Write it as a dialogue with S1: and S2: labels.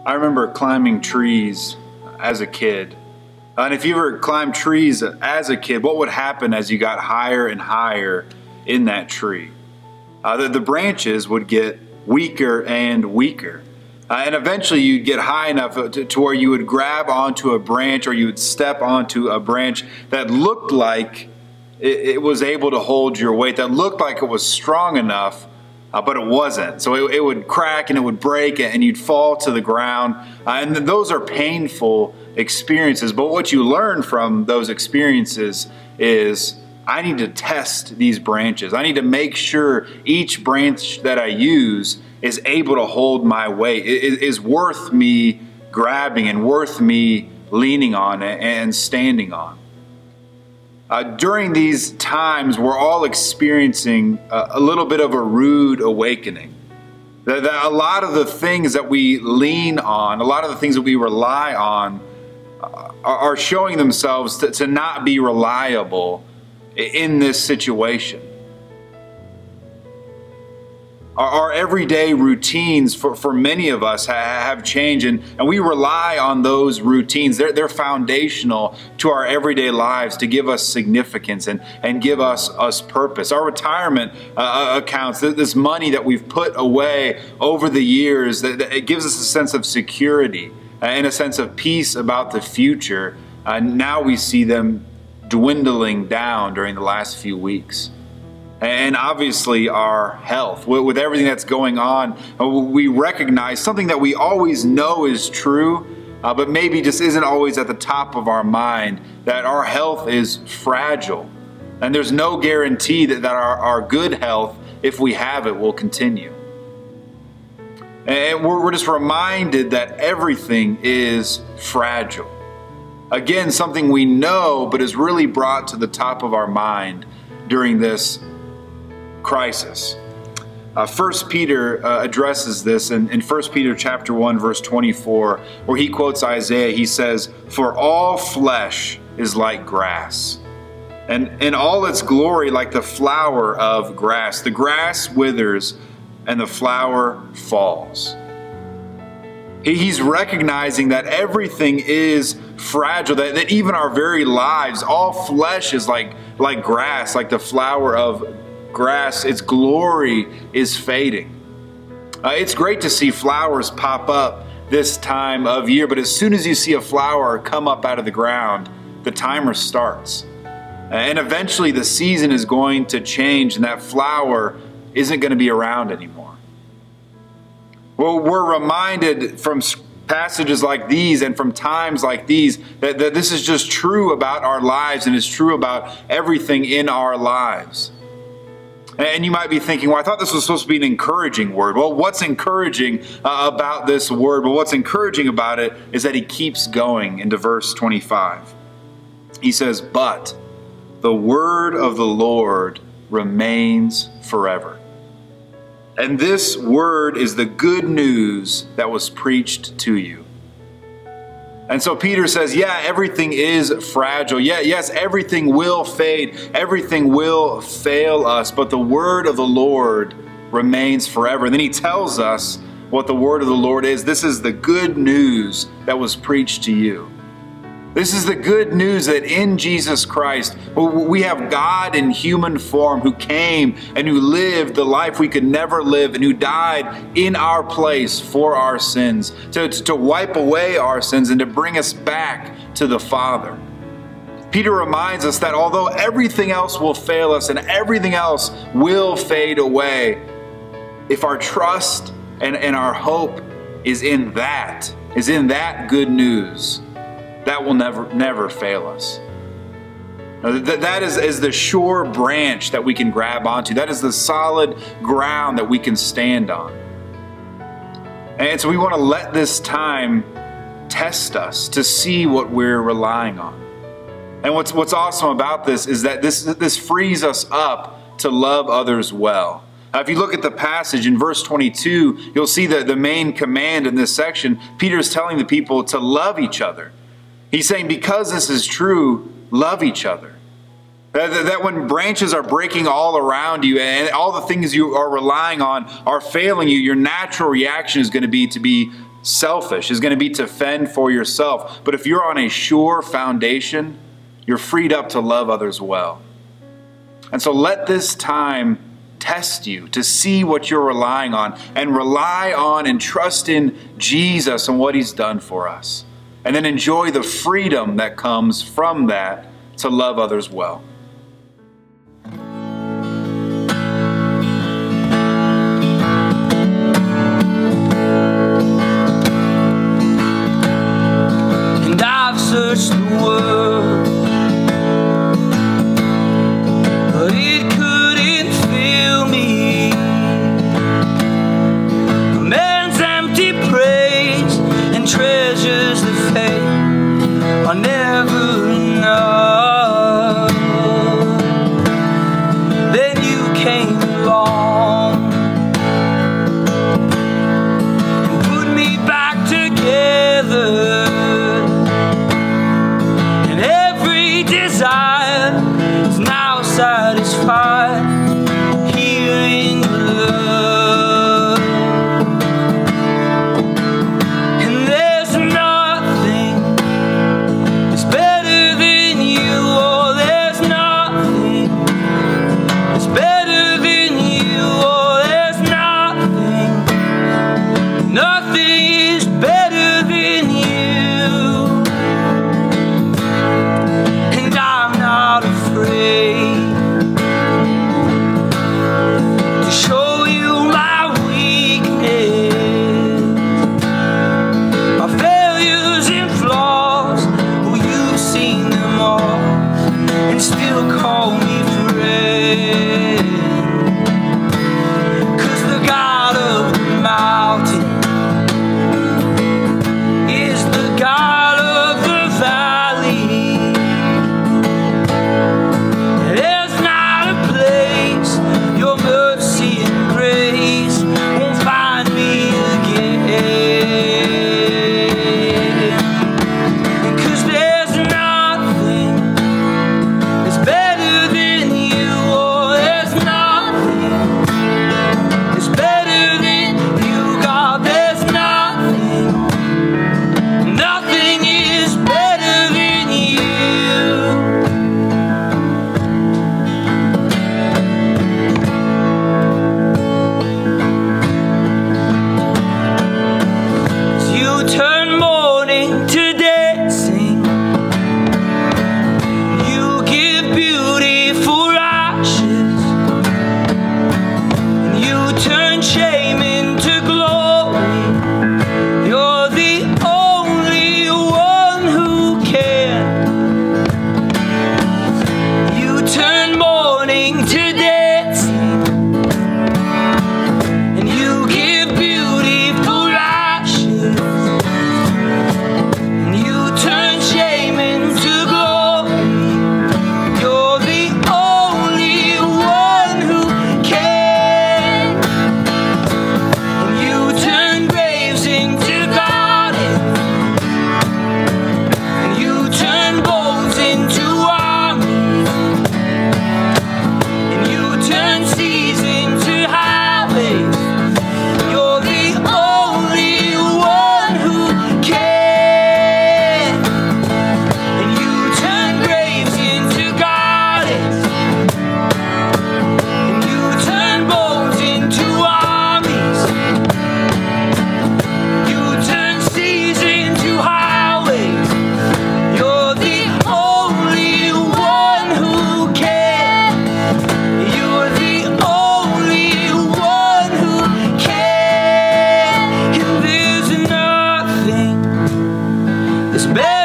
S1: I remember climbing trees as a kid. And if you ever climbed trees as a kid, what would happen as you got higher and higher in that tree? The branches would get weaker and weaker. And eventually you'd get high enough to where you would grab onto a branch, or you would step onto a branch that looked like it was able to hold your weight, that looked like it was strong enough, but it wasn't. So it would crack and it would break and you'd fall to the ground. And those are painful experiences. But what you learn from those experiences is, I need to test these branches. I need to make sure each branch that I use is able to hold my weight, is worth me grabbing and worth me leaning on and standing on. During these times, we're all experiencing a little bit of a rude awakening. That a lot of the things that we lean on, a lot of the things that we rely on are showing themselves to not be reliable in this situation. Our everyday routines for many of us have changed, and we rely on those routines. They're foundational to our everyday lives to give us significance and give us purpose. Our retirement accounts, this money that we've put away over the years, it gives us a sense of security and a sense of peace about the future. Now we see them dwindling down during the last few weeks. And obviously our health, with everything that's going on, we recognize something that we always know is true, but maybe just isn't always at the top of our mind, that our health is fragile. And there's no guarantee that our good health, if we have it, will continue. And we're just reminded that everything is fragile. Again, something we know, but is really brought to the top of our mind during this crisis. 1 Peter addresses this in 1 Peter chapter 1, verse 24, where he quotes Isaiah. He says, "For all flesh is like grass, and in all its glory like the flower of grass. The grass withers and the flower falls." He's recognizing that everything is fragile, that even our very lives, all flesh is like grass, like the flower of grass. Its glory is fading. It's great to see flowers pop up this time of year, but as soon as you see a flower come up out of the ground, the timer starts. And eventually the season is going to change and that flower isn't going to be around anymore. Well, we're reminded from passages like these and from times like these that this is just true about our lives, and it's true about everything in our lives. And you might be thinking, well, I thought this was supposed to be an encouraging word. Well, what's encouraging about this word? Well, what's encouraging about it is that he keeps going into verse 25. He says, "But the word of the Lord remains forever. And this word is the good news that was preached to you." And so Peter says, yeah, everything is fragile. Yes, everything will fade. Everything will fail us. But the word of the Lord remains forever. And then he tells us what the word of the Lord is. This is the good news that was preached to you. This is the good news that in Jesus Christ, we have God in human form who came and who lived the life we could never live, and who died in our place for our sins, to wipe away our sins and to bring us back to the Father. Peter reminds us that although everything else will fail us and everything else will fade away, if our trust and our hope is in that good news, that will never fail us. That is the sure branch that we can grab onto. That is the solid ground that we can stand on. And so we want to let this time test us to see what we're relying on. And what's awesome about this is that this frees us up to love others well. If you look at the passage in verse 22, you'll see the main command in this section. Peter's telling the people to love each other. He's saying, because this is true, love each other. That when branches are breaking all around you and all the things you are relying on are failing you, your natural reaction is going to be selfish, is going to be to fend for yourself. But if you're on a sure foundation, you're freed up to love others well. And so let this time test you to see what you're relying on, and rely on and trust in Jesus and what He's done for us. And then enjoy the freedom that comes from that to love others well.
S2: And I've searched the world, but it couldn't fill me. A man's empty praise and treasures that fade are never enough. Then you came along and put me back together, and every desire is now satisfied here in your love. And there's nothing that's better than you. Oh, there's nothing that's better than you. Oh, there's nothing. Nothing is better than you. And I'm not afraid to show you my weakness, my failures and flaws. Oh, you've seen them all and still call me friend. 'Cause the God of the mountain is the God of the valley. There's not a place your mercy and grace won't find me again. 'Cause there's nothing that's better than you. Oh, there's nothing that's better than you, God. There's nothing. Nothing is better than you. You turn mourning to dancing. You give beauty for ashes. And you turn shame into glory. You're the only one who can. You turn mourning to dancing. And you give beauty for ashes. And you turn shame into glory. You're the only one who can. And you turn graves into gardens. And you turn bones into armies. And you turn seas into highways. You're the only one who can. And you turn graves into gardens. And you turn bones into armies. You turn seas into highways. You're the only one who can. You're the only one who can. And there's nothing that's better